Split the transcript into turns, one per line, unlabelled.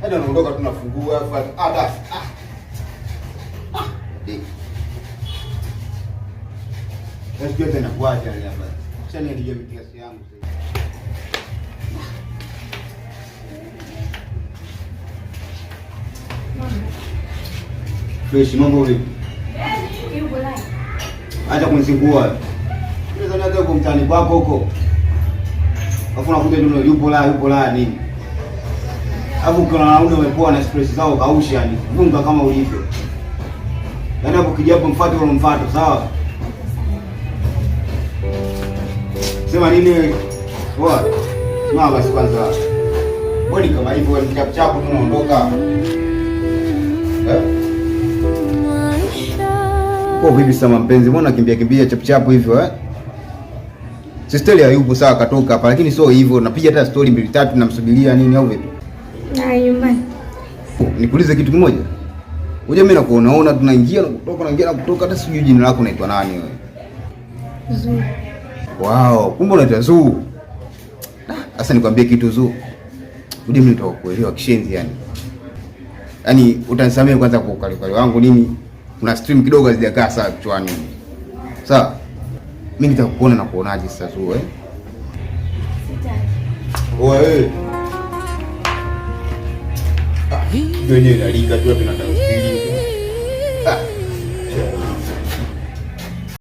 Hadi unaondoka tunafungua basi. Nasikia tena kuacha hapa. Sasa ndio kiasi yangu sasa. Fresh mambo vipi?
Yupo live.
Acha kunizingua. Unaweza nenda kwa mtani kwako huko. Alafu unakuja ndio yupo la nini? Hapo kuna wanaume wamepoa na stress zao kausha yani. Vunga kama ulivyo. Yaani hapo kija hapo mfuate wala mfuate, sawa? Sema nini? Poa. Sema basi kwanza. Mbona kama hivyo wewe mchapu tunaondoka? Kwa bibi sama mpenzi, mbona kimbia chap hivyo Sister hayupo sawa, katoka hapa, lakini sio hivyo. Napiga hata story 2-3 namsubiria nini au vipi?
Na nyumbani.
Nikuulize kitu kimoja. Unajua mimi nakuona tunaingia na kutoka hata sijui jina lako unaitwa nani wewe?
Zuu.
Wow, kumbe unaitwa Zuu. Sasa nikwambie kitu Zuu. Unajua mimi nitakuelewa kishenzi yani. Yaani utanisamee kwanza kwa ukali wangu nini? Kuna stream kidogo hazijakaa sawa kichwani. Sawa? Mimi nitakuona na kuonaje sasa Zuu Wewe. Ndio nalika tu hapa na tafsiri.